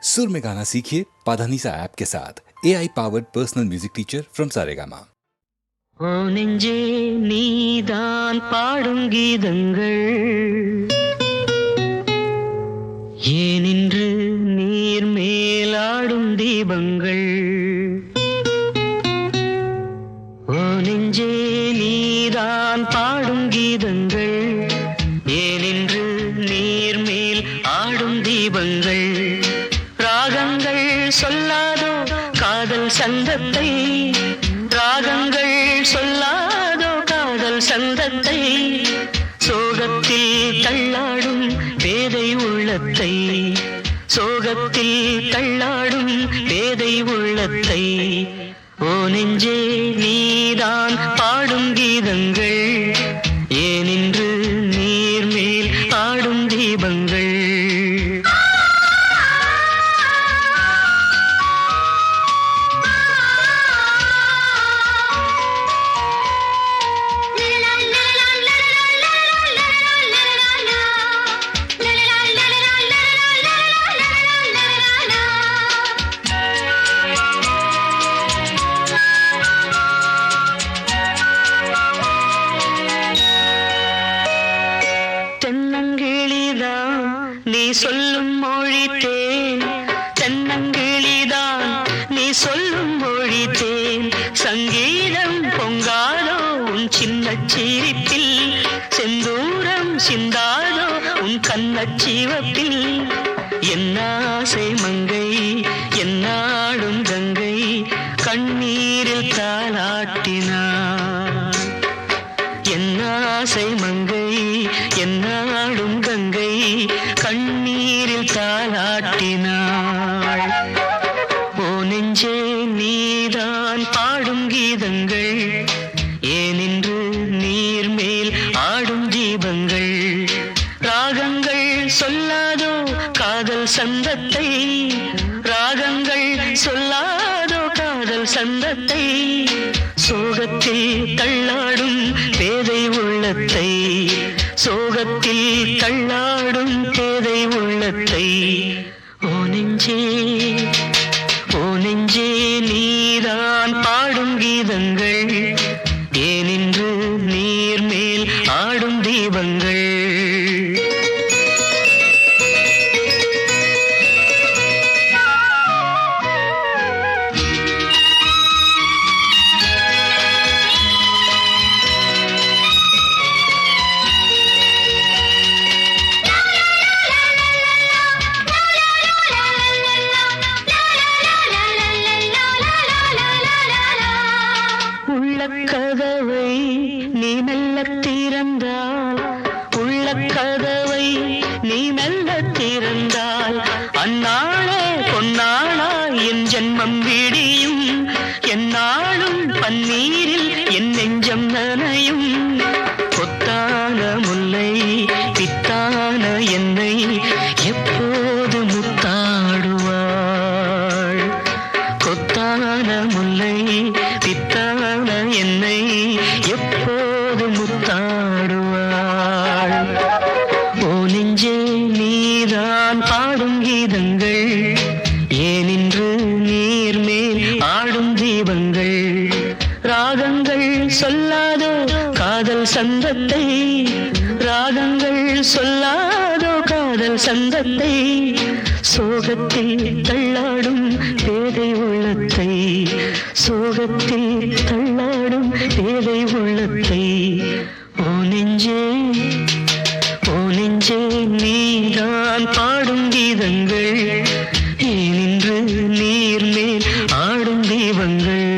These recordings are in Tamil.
सुर में गाना सीखिए पाधानीसा ऐप के साथ AI powered personal music teacher from Saregama. ஓ நெஞ்சே நீதான் பாடும் கீதங்கள் ஏனின்று நீர் மேலாடும் தீபங்கள். ஓ நெஞ்சே நீதான் பாடும் கீதங்கள் ஏனின்று நீர் மேல் ஆடும் தீபங்கள். ராகங்கள் சொல்லாதோ காதல் சந்தத்தை, ராகங்கள் சொல்லாதோ காதல் சந்தத்தை, சோகத்தில் தள்ளாடும் பேதை உள்ளத்தை, சோகத்தில் தள்ளாடும் பேதை உள்ளத்தை. ஓ நெஞ்சே நீதான் பாடும் கீதங்கள் ஏனின்று நீர் மேல் ஆடும் தீபங்கள். நீ சொல்லும் மொழி தேன், தென்னங்கிளிதான் நீ சொல்லும் மொழி தேன். சங்கீதம் பொங்காதோ உன் சின்ன சிரிப்பில், செந்தூரம் சிந்தாதோ உன் கண்ணச்சிவப்பில். என்னாசை மங்கை என்னாடும் கங்கை கண்ணீரில் தாளாட்டினார். என்னாசை மங்கை என்னாடும் கங்கை கண்ணீரில் தாளாட்டினாள். ஓ நெஞ்சே நீதான் பாடும் கீதங்கள் ஏனின்று நீர் மேல் ஆடும் தீபங்கள். ராகங்கள் சொல்லாதோ காதல் சந்தத்தை, ராகங்கள் சொல்லாதோ காதல் சந்தத்தை, சோகத்தில் தள்ளாடும் பேதை உள்ளத்தை, சோகத்தில் தள்ளாடும் பேதை உள்ளத்தை. ஓ நெஞ்சே ஓ நெஞ்சே நீதான் பாடும் கீதங்கள் ஏனின்று நீர் மேல் ஆடும் தீபங்கள். உள்ளக்கதவை நீ மெல்ல திறந்தால், உள்ளக்கதவை நீ மெல்ல திறந்தால், அந்நாளே பொன்னாளா என் ஜென்மம் விடியும். எந்நாளும் பன்னீரில் என் நெஞ்சம் நனையும். கொத்தான முல்லை பித்தான என்னை எப்போது முத்தாடுவாள். கொத்தான முல்லை பித்தான என்னை எப்போது முத்தாடுவாள். ஓ நெஞ்சே நீதான் பாடும் கீதங்கள் ஏனின்று நீர் மேல் ஆடும் தீபங்கள். ராகங்கள் சொல்லாதோ காதல் சந்தத்தை, ராகங்கள் சொல்லாதோ காதல் சந்தத்தை, சோகத்தில் தள்ளாடும் பேதை உள்ளத்தை, சோகத்தில் தள்ளாடும் பேதை உள்ளத்தை. ஓ நெஞ்சே ஓ நெஞ்சே நீதான் பாடும் கீதங்கள் ஏனின்று நீர் மேல் ஆடும் தீபங்கள்.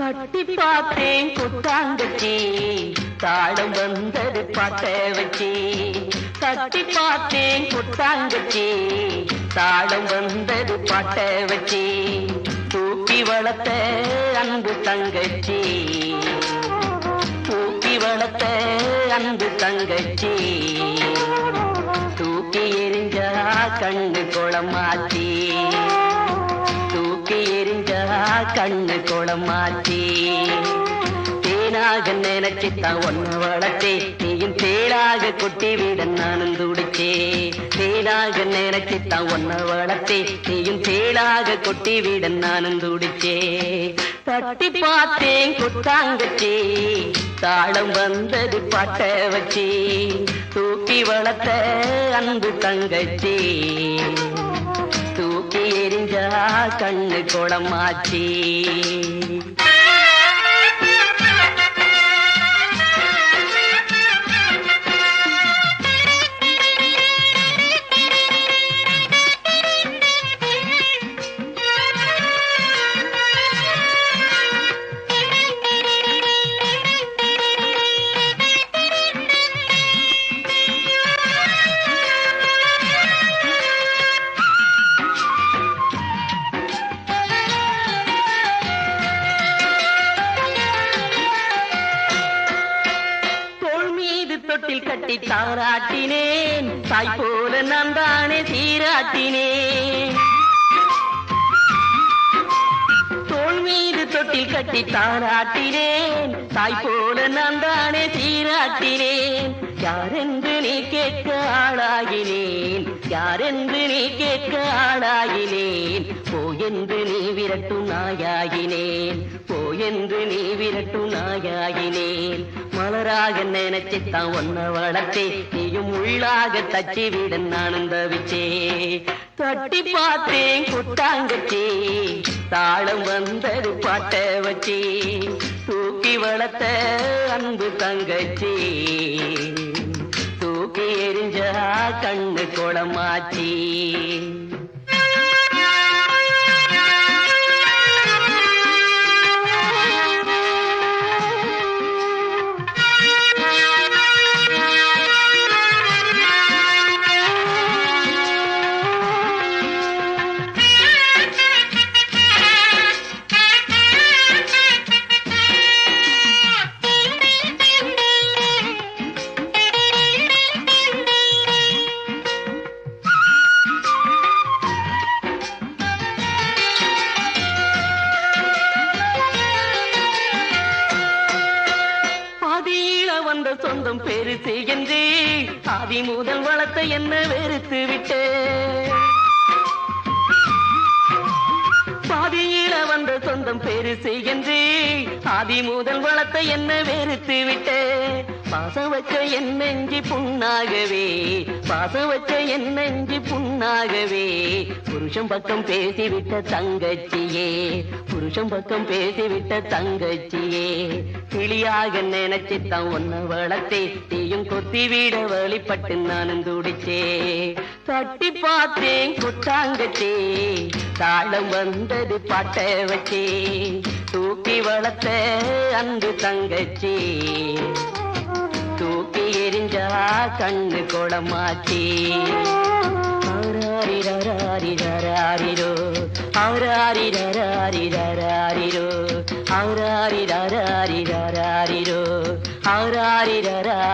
தட்டி பார்த்தேன் புத்தாங்கச்சி, தாளம் வந்தது பாட்ட வச்சி. தட்டி பார்த்தேன் புத்தாங்கச்சி, தாளம் வந்தது பாட்ட வச்சி. தூக்கி வளர்த்த அன்பு தங்கச்சி, தூக்கி வளர்த்த அன்பு தங்கச்சி. குளமாச்சி தூக்கி எறிஞ்சா கண்ணு குளமாச்சி தேனாக நினைச்சுத்தான் ஒன்ன வளர்த்தே நீயும் தேடாக கொட்டி விட நானும் துடிச்சே தேனாக நினைச்சுத்தான் ஒன்ன வளர்த்தே நீயும் தேடாக கொட்டி விட நானும் துடிச்சே தட்டி பார்த்தேன் கொட்டாங்கச்சி தாளம் வந்தது பாட்ட வச்சி தூக்கி வளர்த்த அன்பு தங்கச்சி தூக்கி எறிஞ்சா கண்ணு குளமாச்சி தொட்டில் கட்டி தாராட்டினேன் தாய் போல நான் தானே சீராட்டினேன் தோள் மீது தொட்டில் கட்டி தாராட்டினேன் தாய் போல நான் தானே சீராட்டினேன் யாரென்று நீ கேட்க ஆளாகினேன் யாரென்று நீ கேட்க ஆளாகினேன் போயென்று நீ விரட்டும் நாயாகினேன் போயென்று நீ விரட்டும் நாயாகினேன் மலராக நினைச்சுத்தான் ஒன்ன வளர்த்தே நீயும் உள்ளாக தச்சி விட நானும் தவிச்சே தட்டி பார்த்தேன் கொட்டாங்கச்சி தாளம் வந்தது பாட்ட வச்சி தூக்கி வளர்த்த அன்பு தங்கச்சி தூக்கி எறிஞ்சா கண்ணு குளமாச்சி சொந்தம் பெருசு என்று ஆதி முதல் வளர்த்த என்ன வெறுத்து விட்டு பாதியில வந்த சொந்தம் பெருசு என்று ஆதி முதல் வளர்த்த என்ன வெறுத்து விட்டு பாசம் வச்ச என் நெஞ்சி புண்ணாகவே பாசம் வச்ச என் நெஞ்சி புண்ணாகவே புருஷன் பக்கம் பேசிவிட்ட தங்கச்சியே புருஷன் பக்கம் பேசிவிட்ட தங்கச்சியே கிளியாக நினைச்சுத்தான் ஒன்ன வளர்த்தே நீயும் கொத்தி விட வழிபட்டு நானும் துடிச்சே தட்டி பார்த்தேன் கொட்டாங்கச்சி தாளம் வந்தது பாட்ட வச்சே தூக்கி வளர்த்த அன்பு தங்கச்சி தூக்கி எறிஞ்சா கண்ணு குளமாச்சி ஆராரிரோ ஆராரிரோ ஆராரிரோ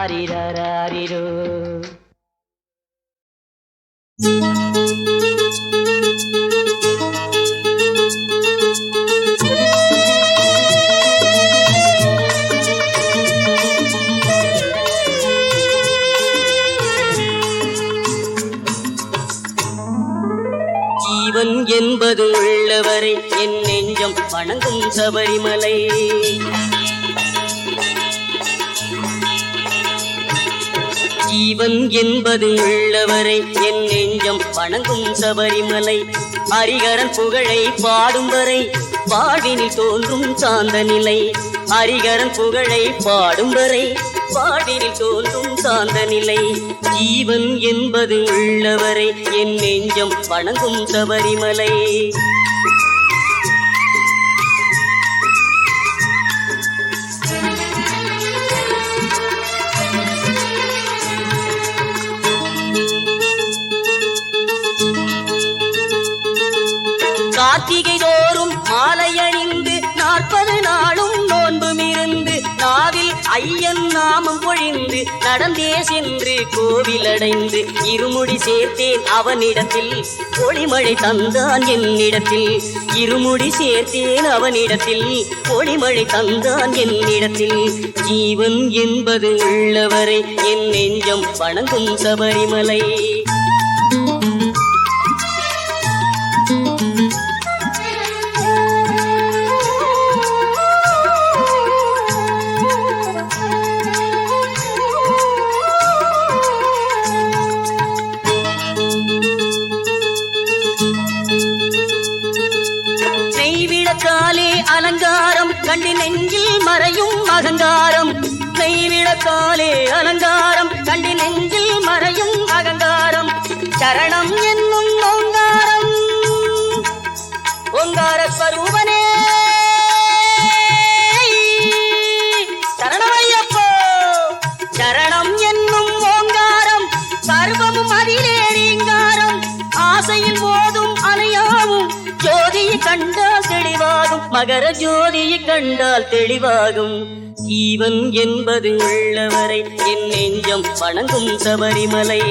ஆராரிரோ ஜீவன் என்பது உள்ளவரை என் நெஞ்சம் வணங்கும் சபரிமலை ஜீவன் என்பது உள்ளவரை என் நெஞ்சம் வணங்கும் சபரிமலை ஹரிகரன் புகழை பாடும் வரை பாடினில் தோன்றும் சாந்த நிலை ஹரிகரன் புகழை பாடும் வரை பாடினில் தோன்றும் சாந்த நிலை ஜீவன் என்பது உள்ளவரை என் நெஞ்சம் வணங்கும் சபரிமலை கார்த்திகை தோறும் மாலை அணிந்து 40 நாளும் நோன்பும் இருந்து நாவில் ஐயன் நாமம் பொழி பிரிந்து நடந்தே சென்று கோவில் அடைந்து இருமுடி சேர்த்தேன் அவனிடத்தில் ஒளிமழை தந்தான் என்னிடத்தில் இருமுடி சேர்த்தேன் அவனிடத்தில் ஒளிமழை தந்தான் என்னிடத்தில் ஜீவன் என்பது உள்ளவரை என் நெஞ்சம் வணங்கும் சபரிமலை நெய்விளக்காலே அலங்காரம் கண்டு நெஞ்சில் மறையும் அகங்காரம் நெய்விளக்காலே அலங்காரம் கண்டு நெஞ்சில் மறையும் அகங்காரம் சரணம் என்னும் ஓங்காரம் ஓங்கார ஸ்வரூபனே சரணமையப்போ சரணம் என்னும் ஓங்காரம் சர்வமும் அதிலே ரீங்காரம் ஆசையில் போதும் அணையாவும் ஜோதியை கண்டால் தெளிவாகும் மகர ஜோதியை கண்டால் தெளிவாகும் ஜீவன் என்பது உள்ளவரை என் நெஞ்சம் வணங்கும் சபரிமலை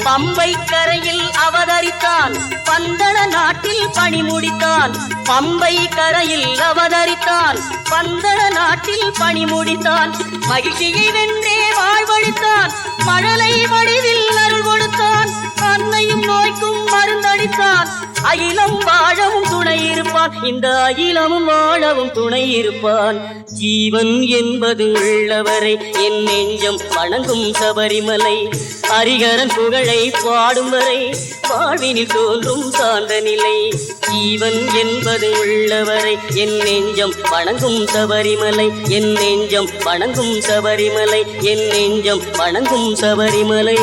பம்பை கரையில் அவதரித்தான் பந்தள நாட்டில் பணி முடித்தான் பம்பை கரையில் அவதரித்தான் பந்தள நாட்டில் பணி முடித்தான் மகிழ்ச்சியை வென்றே வாழ்வழித்தான் மழலை வடிவில் அருள் கொடுத்தான் அன்னையும் நோய்க்கும் மருந்தளித்தான் அகிலம் வாழவும் துணை இருப்பான் இந்த அகிலமும் வாழவும் துணை இருப்பான் ஜீவன் என்பது உள்ளவரை என் நெஞ்சம் வணங்கும் சபரிமலை ஹரிஹரன் புகழை பாடும் வரை வாழ்வினில் தோன்றும் சார்ந்த நிலை ஜீவன் என்பது உள்ளவரை என் நெஞ்சம் வணங்கும் சபரிமலை என் நெஞ்சம் வணங்கும் சபரிமலை என் நெஞ்சம் வணங்கும் சபரிமலை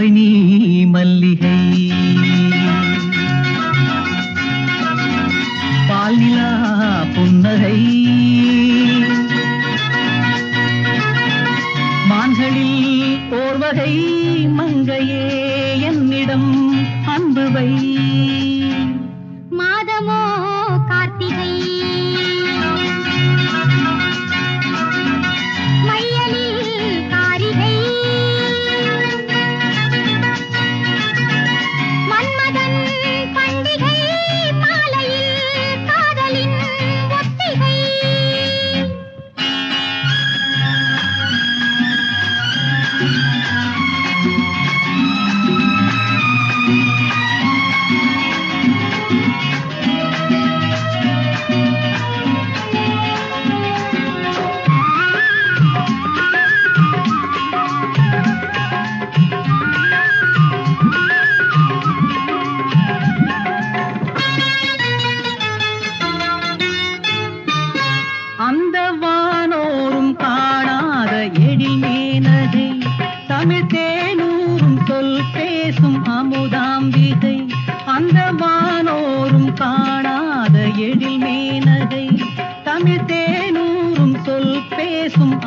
நீ மல்லிகை பால்நிலா புன்னகை மான்களில் ஓர்வகை மங்கையே என்னிடம் அன்புவை மாதமோ கார்த்திகை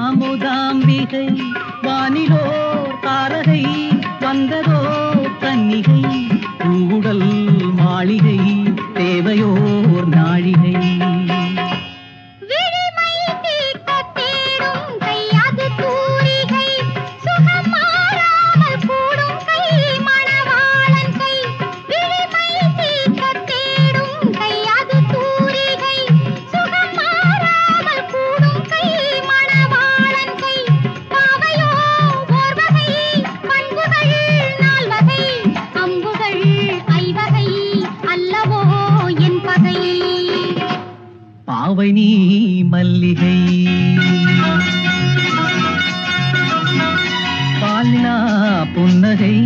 அமுதாம்பிகை வானிலோ தாரகை வந்ததோ கன்னிகை பூவுடல் மாளிகை தேவையோர் நாழிகை நீ மல்லிகை பாலினா புன்னகை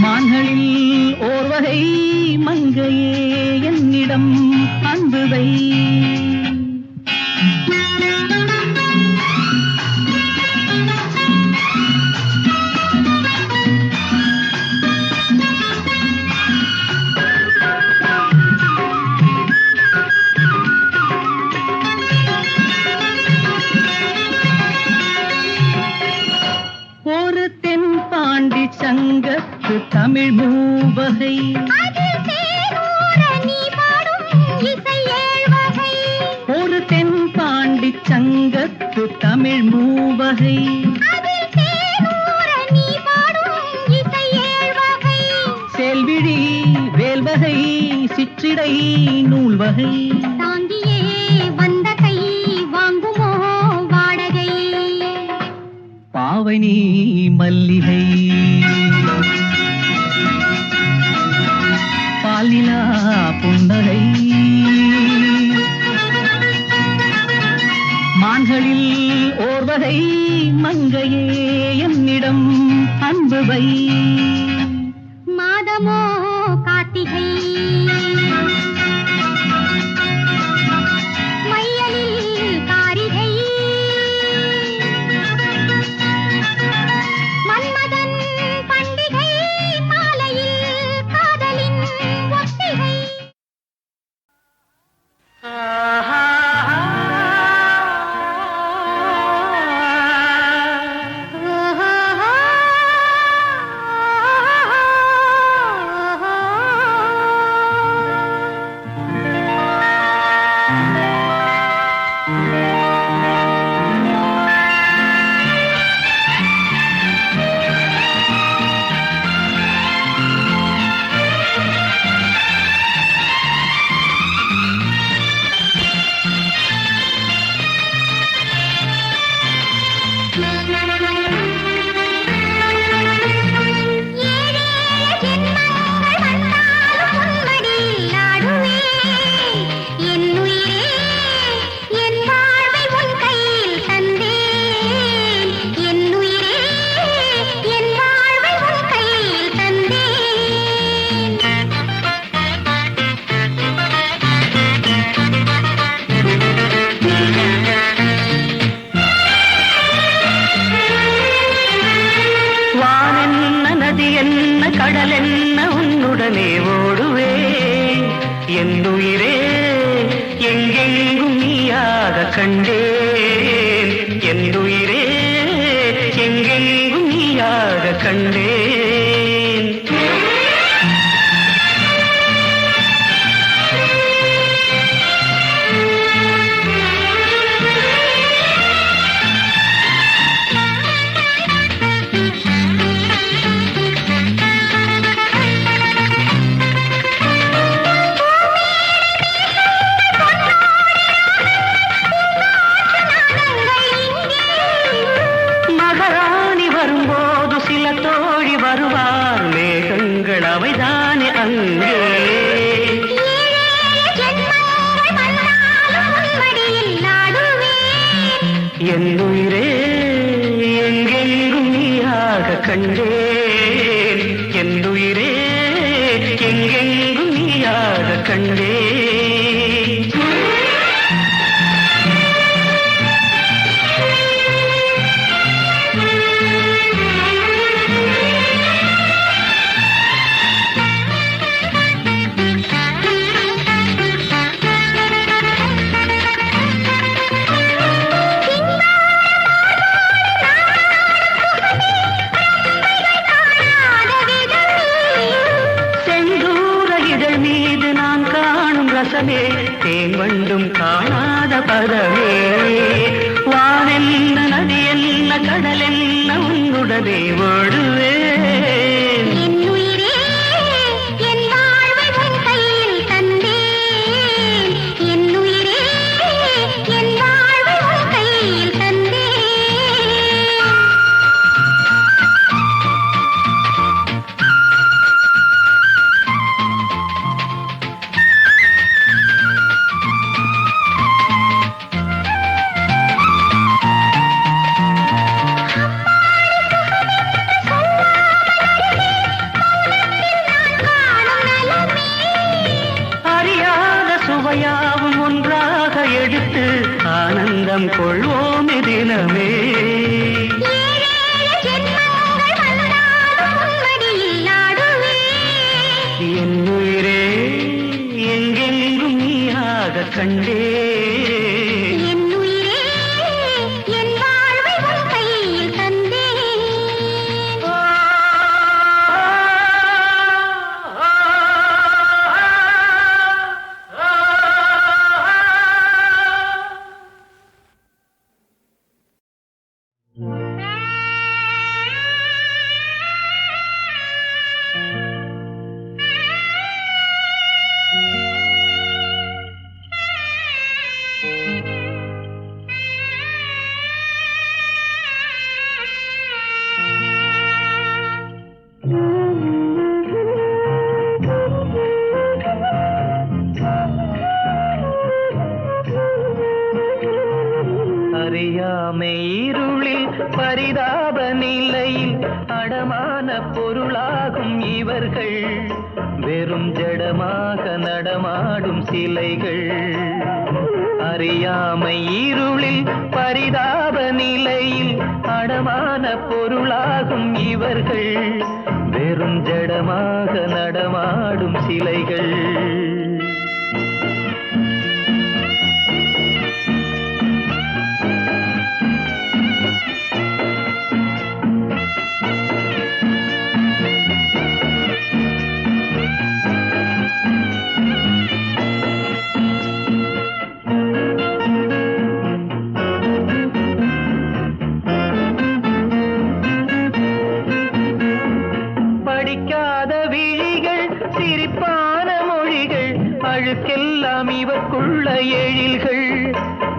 மான்களில் ஓர்வகை மங்கையே என்னிடம் அன்புவை சங்கத்து தமிழ் மூவகை அதில் தேனூர நீ பாடும் இசை ஏழ்வகை. ஒரு தென்பாண்டி சங்கத்து தமிழ் மூவகை அதில் தேனூர நீ பாடும் இசை ஏழ்வகை. செல்விழி வேல்வகை சிற்றிடை நூல்வகை தாங்கியே வந்த கை வாங்குமோ வாடகை. பாவனி மல்லிகை பாலிலா புன்னகை மான்களில் ஓர்வகை மங்கையே என்னிடம் அன்புவை. மாதமோ கார்த்திகை மையலில் காரிகை. மன்மதன் பண்டிகை மாலையில் காதலின் ஒத்திகை. கடல் என்ன உன்னுடனே ஓடுவே என்னுயிரே எங்கெங்கும் நீயாக கண்டேன் என்னுயிரே எங்கெங்கும் நீயாக கண்டேன் வருவார் மேகங்கள் அவைதானே அங்கே என்னுயிரே எங்கெங்கும் நீயாக கண்டேன் என்னுயிரே எங்கெங்கும் நீயாக கண்டேன் தேன் வண்டும் காணாத பதமே வானென்ன நதி என்ன கடல் என்ன உன்னுடனே ஓடுவே அறியாமை இருளில் பரிதாப நிலையில் அடமான பொருளாகும் இவர்கள் வெறும் ஜடமாக நடமாடும் சிலைகள். அறியாமை இருளில் பரிதாப நிலையில் அடமான பொருளாகும் இவர்கள் வெறும் ஜடமாக நடமாடும் சிலைகள். அழுக்கெல்லாம் இவர்க்குள்ள எழில்கள்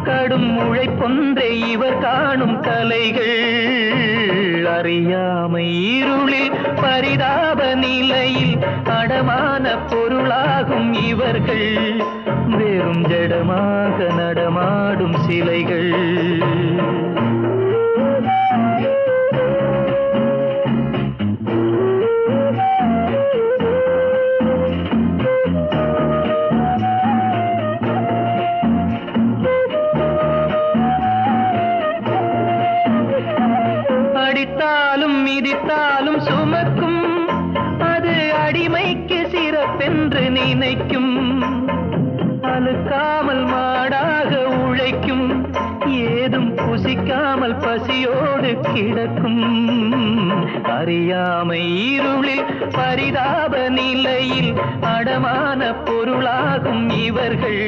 கடும் உழைப்பொன்றை இவர் காணும் கலைகள். அறியாமை இருளில் பரிதாப நிலையில் அடமான பொருளாகும் இவர்கள் வெறும் ஜடமாக நடமாடும் சிலைகள். அடித்தாலும் மிதித்தாலும் சுமக்கும் அது அடிமைக்கு சிறப்பென்று நினைக்கும். அழுக்காமல் மாடாக உழைக்கும் ஏதும் புசிக்காமல் பசியோடு கிடக்கும். அறியாமை இருளில் பரிதாப நிலையில் அடமான பொருளாகும் இவர்கள்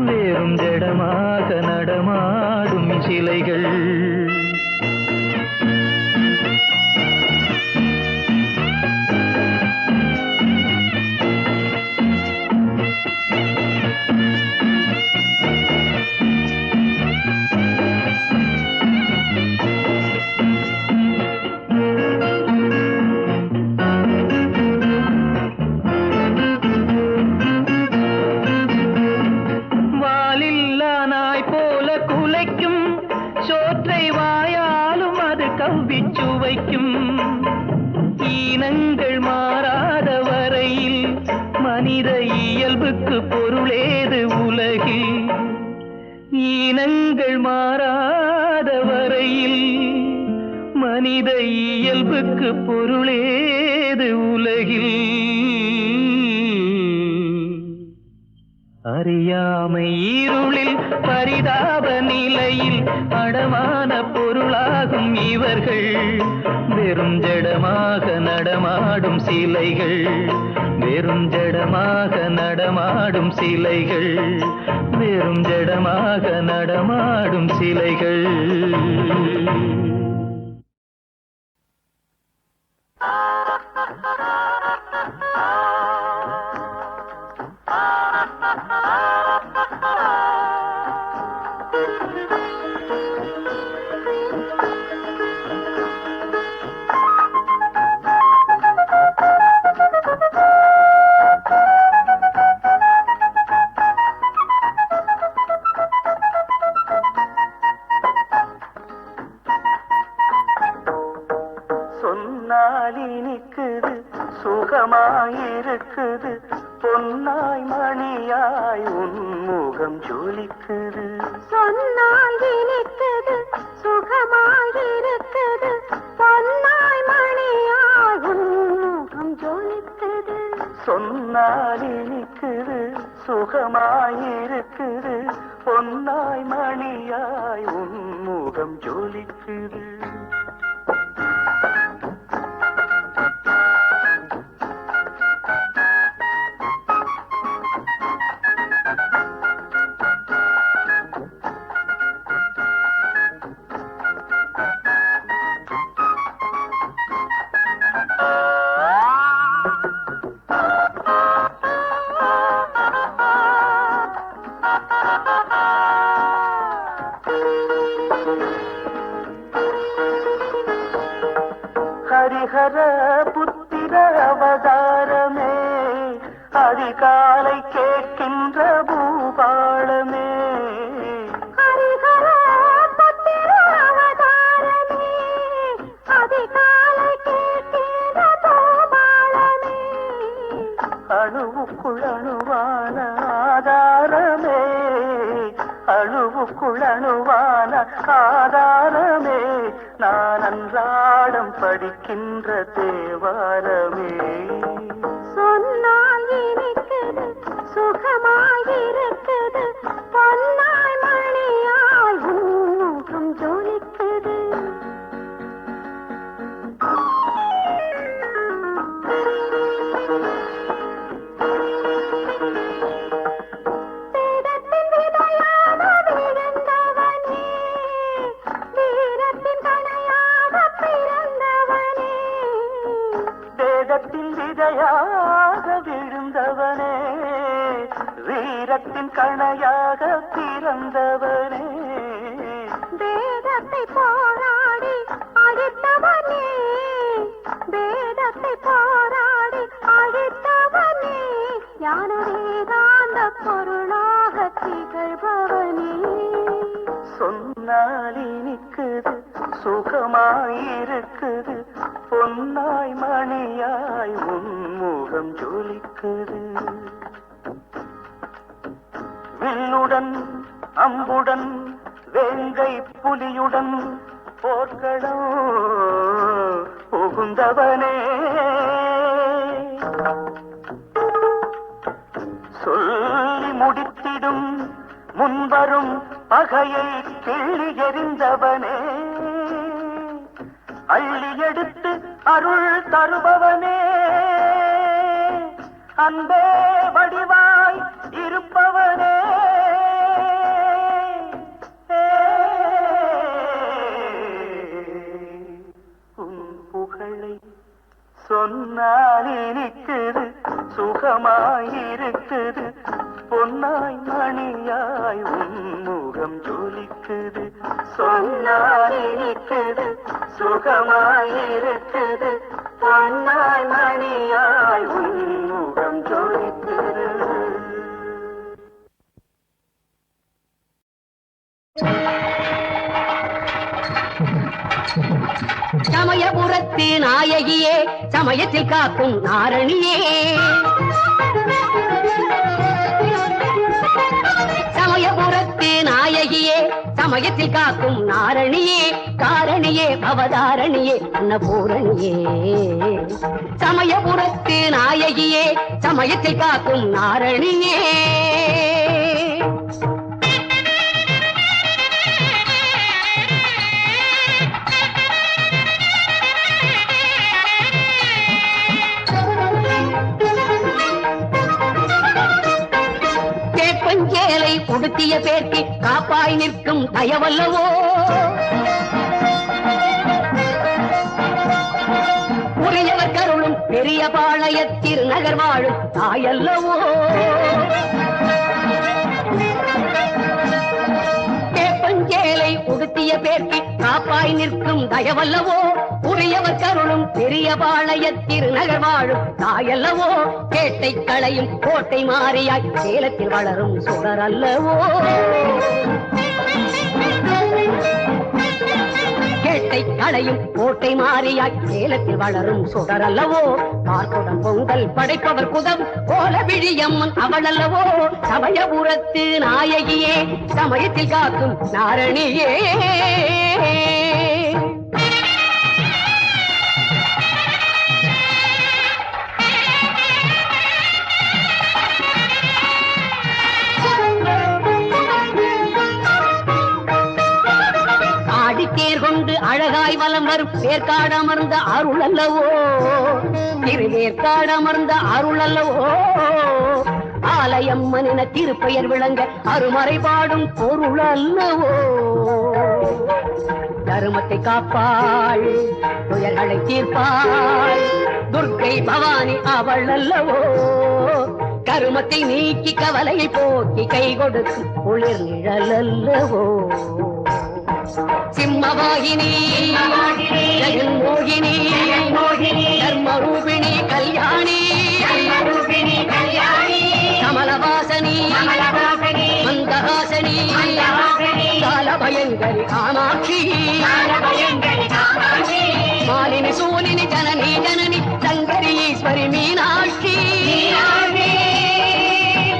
வெறும் ஜடமாக நடமாடும் சிலைகள். சோற்றை வாயாலும் அது கவ்விச்சுவைக்கும். ஈனங்கள் மாறாத வரையில் மனித இயல்புக்கு பொருளேது உலகில். ஈனங்கள் மாறாத வரையில் மனித இயல்புக்கு பொருளேது உலகில். அறியாமை இருளில் பரிதாப நிலையில் அடமான பொருளாகும் இவர்கள் வெறும் ஜடமாக நடமாடும் சிலைகள். வெறும் ஜடமாக நடமாடும் சிலைகள். வெறும் ஜடமாக நடமாடும் சிலைகள். சொன்னாலினிக்குது சுகமாயிருக்குது பொன்னாய் மணியாய் உன்முகம் ஜொலிக்குது. சொன்னால் இனிக்குது சுகமாயிருக்குது பொன்னாய் மணியாய் உன்முகம் ஜொலிக்குது. சொன்னாலினிக்குது சுகமாயிருக்குது பொன்னாய் மணியாய் உன்முகம் ஜொலிக்குது. ஹரிஹர புத்திர அவதாரமே அதிகாலை கேட்கின்ற பூபாளமே ஹரிஹர புத்திர அவதாரமே அதிகாலை கேட்கின்ற பூபாளமே அணுவுக்குள் அணுவான ஆதாரமே அணுவுக்குள் அணுவான ஆதாரமே நான் அன்றாடம் படிக்கின்ற தேவாரமே சொன்னால் இனிக்குது சுகமாயிருக்குது பொன்னாய் மணியாய் முகம் ஜொலிக்குது வேதத்தின் விதையாக விழுந்தவனே வீரத்தின் கணையாக பிறந்தவனே வேதத்தை போராடி அழித்தவனே வேதத்தை போராடி அழித்தவனே ஞான வேதாந்த பொருளாக திகழ்பவனே சொன்னால் இனிக்குது சுகமாயிருக்குது பொன்னாய் மணியாய் உன்முகம் ஜொலிக்குது வில்லுடன் அம்புடன் வேங்கை புலியுடன் போர்க்களம் புகுந்தவனே சொல்லி முடித்திடும் முன்வரும் பகையை கிள்ளி எறிந்தவனே அள்ளி எடுத்து அருள் தருபவனே அன்பே வடிவாய் இருப்பவனே உன் புகழை சொன்னால் இனிக்குது சுகமாயிருக்குது பொன்னாய் மணியாய் உன்முகம் ஜொலிக்குது சொன்னால் இனிக்குது சுகமாயிருக்குது பொன்னாய் மணியாய் உன்முகம் ஜொலிக்குது சமயபுரத்து நாயகியே சமயத்தில் காக்கும் நாரணியே சமயபுரத்து நாயகியே சமயத்தில் காக்கும் நாரணியே காரணியே அவதாரணியே அன்னபூரணியே சமயபுரத்து நாயகியே சமயத்தில் காக்கும் நாரணியே கேப்பஞ்சேலை உடுத்திய பேர்க்கு காப்பாய் நிற்கும் தயவல்லவோ உரியவர் கருளும் பெரிய பாளைய திருநகர் வாழும் தாயல்லவோ கேப்பஞ்சேலை உடுத்திய பேர்க்கு காப்பாய் நிற்கும் தயவல்லவோ உரியவர் கருளும் பெரிய பாளைய திருநகர் வாழும் தாயல்லவோ கேட்டை களையும் கோட்டை மாறியாய் சேலத்தில் வளரும் சுடர் அல்லவோ கேட்டை களையும் கோட்டை மாறியாய் சேலத்தில் வளரும் சுடர் அல்லவோ பார்க்குடன் பொங்கல் படைப்பவர் குதம் கோல விழியம்மன் அவள் அல்லவோ சமயபுரத்து நாயகியே சமயத்தில் காக்கும் நாரணியே ஆடித்தேர் கொண்டு அழகாய் வலம் வரும் வேர்க்காடமர்ந்த அருள் அல்லவோ திருவேற்காடமர்ந்த அருள் அல்லவோ ஆலயம்மனின திருப்பெயர் விளங்க அருமறை பாடும் பொருள் அல்லவோ தருமத்தை காப்பாள் துயர்களை தீர்ப்பாள் துர்க்கை பவானி அவள் அல்லவோ கருமத்தை நீக்கி கவலையை போக்கி கை கொடுக்கும் குளிர் நிழல் அல்லவோ சிம்மவாகினி ஜெகன்மோகினி தர்மரூபிணி கல்யாணி கமலவாசனி மந்தஹாசனி காலபயங்கரி காமாட்சி மாலினி சூலினி ஜனனி ஜனனி சங்கரி ஈஸ்வரி மீனாட்சி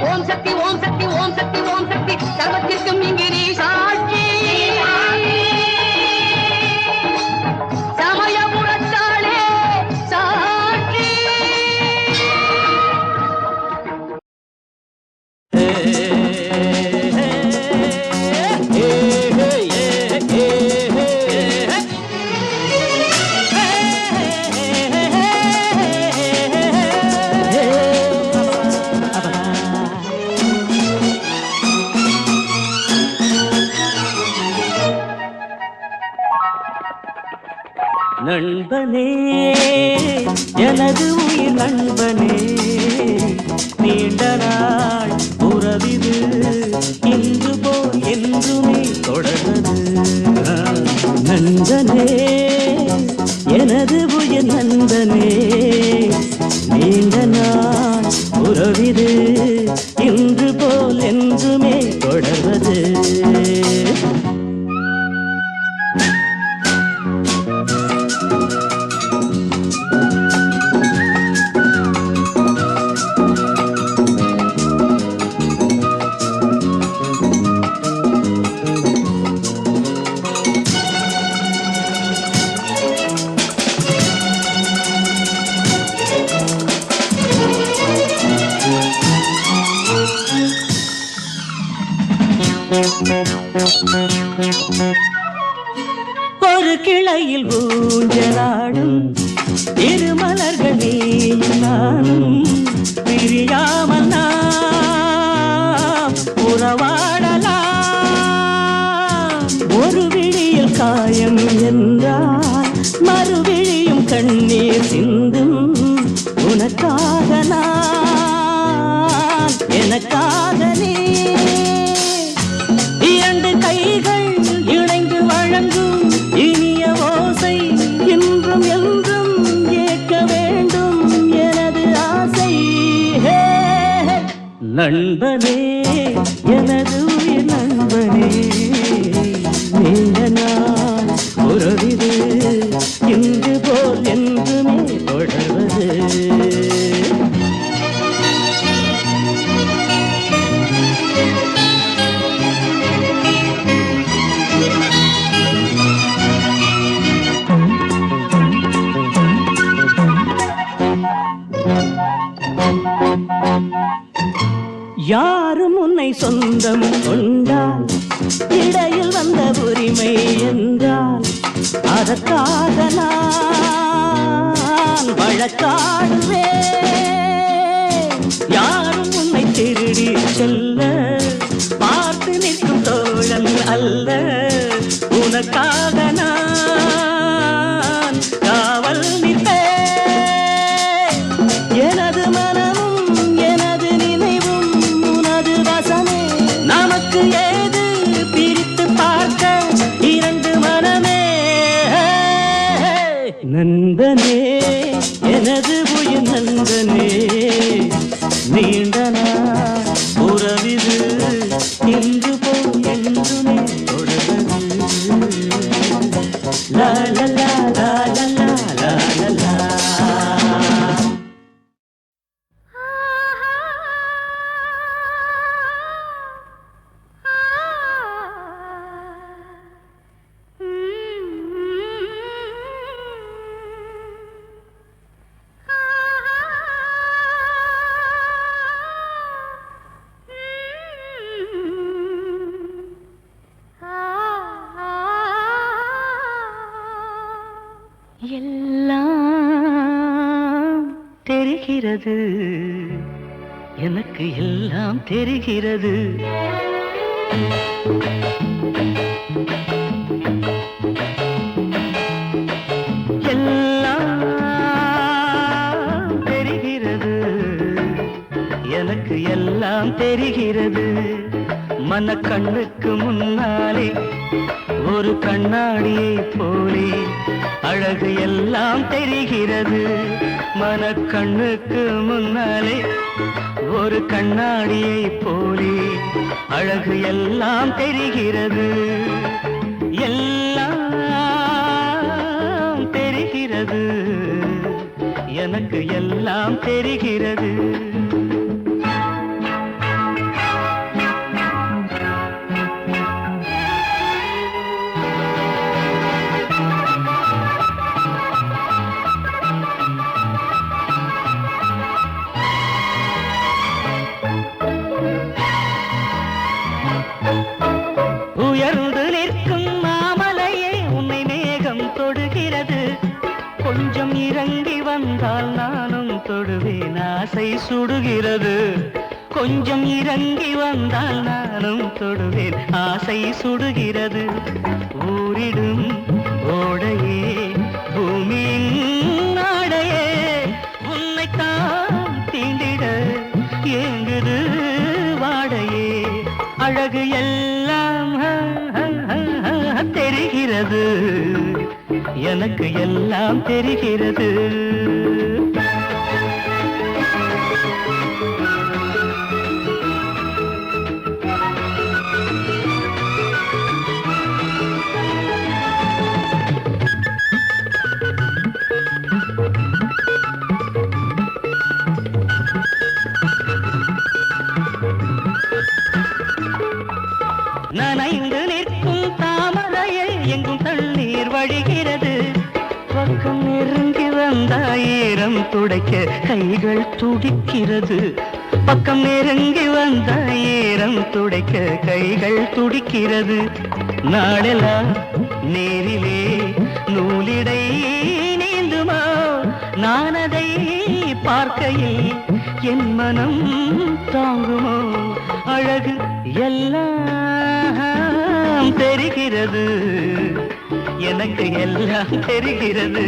ஓம் சக்தி ஓம் சக்தி ஓம் சக்தி ஓம் சக்தி சர்வத்திற்கும் இங்கிரி சாட்சி சமயபுரத்தாளே சாட்சி. நண்பனே எனது உயிர் நண்பனே நீண்ட நாள் உறவிது இன்று போல் என்றுமே தொடர்வது நண்பனே எனது உயிர் நண்பனே நீண்ட நாள் உறவிது இன்று போல் என்றுமே தொடர்வது ஒரு கிளையில் ஊஞ்சலாடும் திருமலர்கள் நீயும் நானும் பிரியாமல் நாம் உறவாடலாம் ஒரு விழியில் காயம் என்றால் மறுவிழியும் கண்ணீர் சிந்தும் உனக்காக நான் எனக்காக நீ இரண்டு கைகள் இணைந்து வழங்கும் இனிய ஓசை இன்றும் என்றும் கேட்க வேண்டும் எனது ஆசை நண்பனே எனது உயிர் நண்பனே நீண்ட நாள் உறவிது இன்று போல் என்றுமே தொடர்வது யாரும் உன்னை சொந்தம் கொண்டால் இடையில் வந்த உரிமை என்றால் அதற்காக நான் வழக்காடுவேன் யாரும் உன்னை திருடி செல்ல பார்த்து நிற்கும் தோழன் அல்ல உனக்காக நான் காவல் நிற்பேன் எனது மனமும் எனது நினைவும் உனது வசமே நமக்கு ஏது பிரித்து பார்க்க இரண்டு மனமே நண்பனே எனது உயிர் நண்பனே நீண்ட நாள் உறவிது இன்று போல் என்றுமே தொடர்வது லா லா லா லா லா லா லா லா எல்லாம் தெரிகிறது எனக்கு எல்லாம் தெரிகிறது எல்லாம் தெரிகிறது எனக்கு எல்லாம் தெரிகிறது மனக்கண்ணுக்கு முன்னாலே ஒரு கண்ணாடியை போலே அழகு எல்லாம் தெரிகிறது. மனக்கண்ணுக்கு முன்னாலே ஒரு கண்ணாடியை போலே அழகு எல்லாம் தெரிகிறது. எல்லாம் தெரிகிறது, எனக்கு எல்லாம் தெரிகிறது. உயர்ந்து நிற்கும் மாமலையே உன்னை மேகம் தொடுகிறது. கொஞ்சம் இறங்கி வந்தால் நானும் தொடுவேன், ஆசை சுடுகிறது. கொஞ்சம் இறங்கி வந்தால் நானும் தொடுவேன், ஆசை சுடுகிறது. ஊரிடும் ஓடையே பூமியின் நாடையே உன்னைத்தான் தீண்டிட ஏங்குது வாடையே. அழகு எல்லாம் தெரிகிறது, எனக்கு எல்லாம் தெரிகிறது. நனைந்து நிற்கும் தாமரையை எங்கும் தண்ணீர் வழிகிறது. பக்கம் நெருங்கி வந்தாயிரம் துடைக்க கைகள் துடிக்கிறது. பக்கம் நெருங்கி வந்தாயிரம் துடைக்க கைகள் துடிக்கிறது. நாளெல்லாம் நேரிலே நூலிடை நீந்துமா, நான் அதை பார்க்கையில் என் மனம் தாங்குமோ. அழகு எல்லாம் தெரிகிறது, எனக்கு எல்லாம் தெரிகிறது.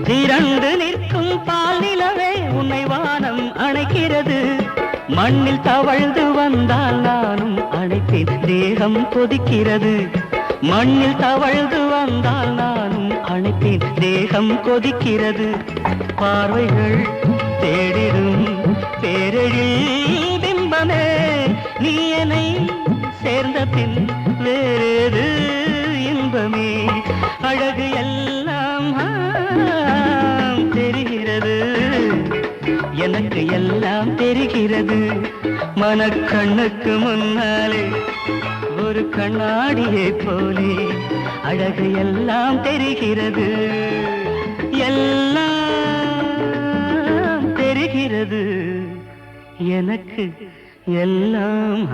திரண்டு நிற்கும் பால் நிலவே உன்னை வானம் அணைக்கிறது. மண்ணில் தவழ்ந்து வந்தால் நானும் அணைப்பேன், தேகம் கொதிக்கிறது. மண்ணில் தவழ்ந்து வந்தால் நானும் அணைப்பேன், தேகம் கொதிக்கிறது. பார்வைகள் தேடிடும் பேரெழில் பிம்பமே, நீ என்னை சேர்ந்த பின் வேறேது இன்பமே. அழகு எல்லாம் தெரிகிறது, எனக்கு எல்லாம் தெரிகிறது. மனக்கண்ணுக்கு முன்னாலே ஒரு கண்ணாடியை போலே அழகு எல்லாம் தெரிகிறது. எல்லாம் தெரிகிறது, எனக்கு எல்லாம்